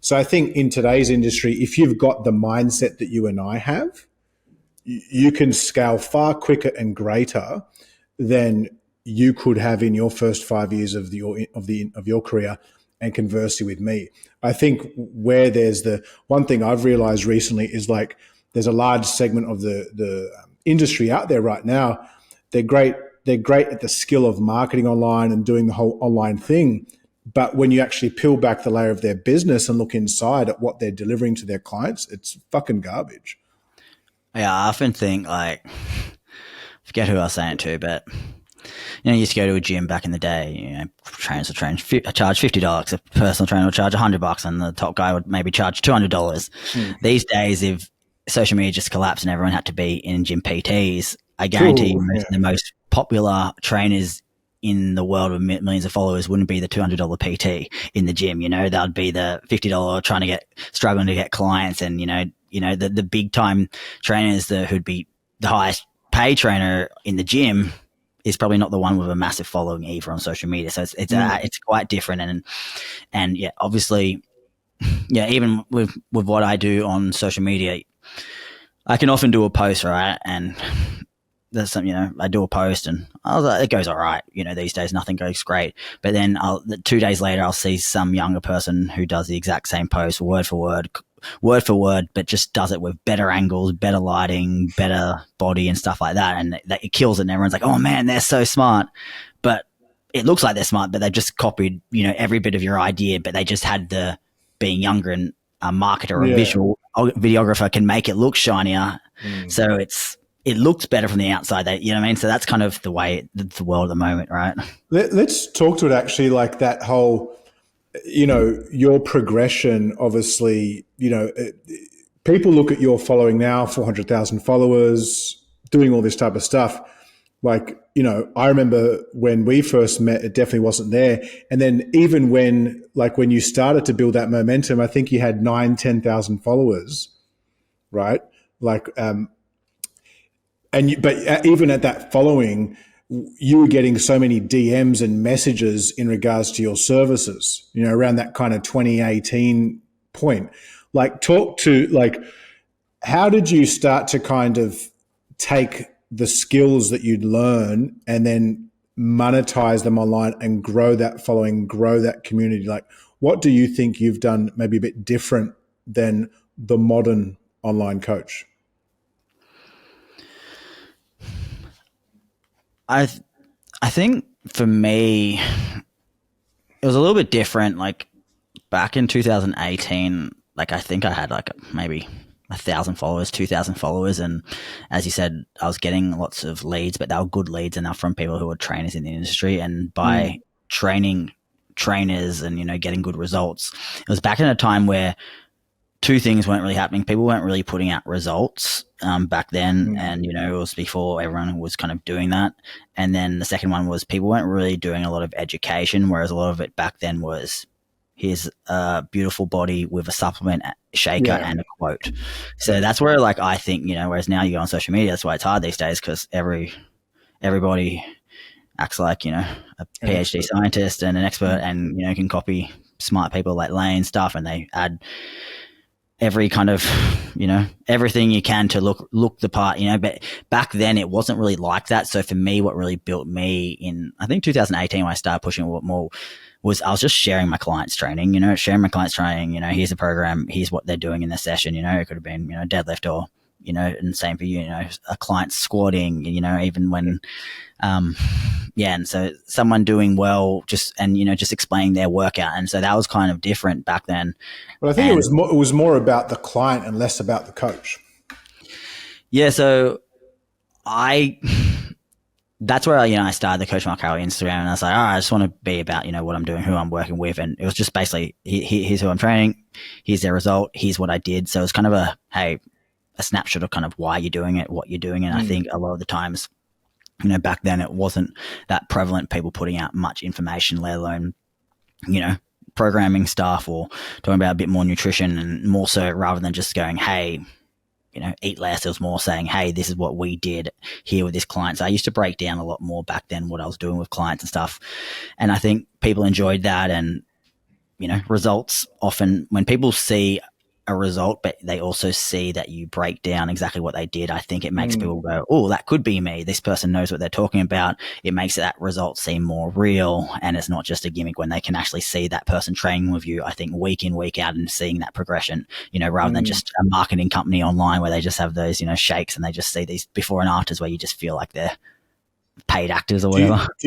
So I think in today's industry, if you've got the mindset that you and I have, you can scale far quicker and greater than you could have in your first 5 years of your career. And conversely with me, I think where there's the one thing I've realized recently is like there's a large segment of the industry out there right now. They're great at the skill of marketing online and doing the whole online thing. But when you actually peel back the layer of their business and look inside at what they're delivering to their clients, it's fucking garbage. Yeah, I often think like, forget who I was saying it to, but you used to go to a gym back in the day. Trainers would charge $50. A personal trainer would charge $100, and the top guy would maybe charge $200. These days, if social media just collapsed and everyone had to be in gym PTs, I guarantee the most popular trainers in the world with millions of followers wouldn't be the $200 PT in the gym. That would be the $50 struggling to get clients, and the big time trainers who'd be the highest paid trainer in the gym is probably not the one with a massive following either on social media. So it's quite different. And yeah, obviously, yeah, even with what I do on social media, I can often do a post, right? And there's some, I do a post and it goes all right. These days nothing goes great. But then 2 days later, I'll see some younger person who does the exact same post word for word, but just does it with better angles, better lighting, better body and stuff like that. And it kills it. And everyone's like, oh man, they're so smart. But it looks like they're smart, but they've just copied, every bit of your idea, but they just had the being younger, and a marketer or a visual videographer can make it look shinier. So it looks better from the outside. You know what I mean? So that's kind of the way the world at the moment, right? Let's talk to it actually, like that whole, your progression, obviously, people look at your following now, 400,000 followers, doing all this type of stuff. Like, I remember when we first met, it definitely wasn't there. And then even when you started to build that momentum, I think you had 10,000 followers, right? But even at that following, you were getting so many DMs and messages in regards to your services, around that kind of 2018 point. Like, talk to, how did you start to kind of take the skills that you'd learn and then monetize them online and grow that following, grow that community? Like, what do you think you've done maybe a bit different than the modern online coach? I think for me, it was a little bit different. Like back in 2018, I think I had maybe 1,000 followers, 2,000 followers. And as you said, I was getting lots of leads, but they were good leads enough from people who were trainers in the industry. And by training trainers and, getting good results, it was back in a time where two things weren't really happening. People weren't really putting out results back then. And, it was before everyone was kind of doing that. And then the second one was people weren't really doing a lot of education, whereas a lot of it back then was, here's a beautiful body with a supplement shaker and a quote. So that's where I think, whereas now you go on social media, that's why it's hard these days, because everybody acts like, a PhD scientist and an expert and, can copy smart people like Lane stuff, and they add every kind of, everything you can to look the part, but back then it wasn't really like that. So for me, what really built me in, I think 2018, when I started pushing a lot more, was I was just sharing my clients' training, here's the program, here's what they're doing in the session, it could have been, deadlift or, and same for you, a client squatting, even when, and so someone doing well, just explaining their workout. And so that was kind of different back then. But I think it was more about the client and less about the coach. Yeah. So that's where, I started the Coach Mark Carroll Instagram, and I was like, all right, I just want to be about, what I'm doing, who I'm working with. And it was just basically, here's who I'm training, here's their result, here's what I did. So it's kind of a snapshot of kind of why you're doing it, what you're doing. And I think a lot of the times, back then it wasn't that prevalent, people putting out much information, let alone, programming stuff or talking about a bit more nutrition, and more so rather than just going, hey, eat less. It was more saying, hey, this is what we did here with this client. So I used to break down a lot more back then what I was doing with clients and stuff. And I think people enjoyed that. And results often, when people see a result, but they also see that you break down exactly what they did, I think it makes people go, oh, that could be me. This person knows what they're talking about. It makes that result seem more real, and it's not just a gimmick when they can actually see that person training with you, I think, week in, week out, and seeing that progression, rather than just a marketing company online where they just have those, shakes, and they just see these before and afters where you just feel like they're paid actors or Do you, whatever. do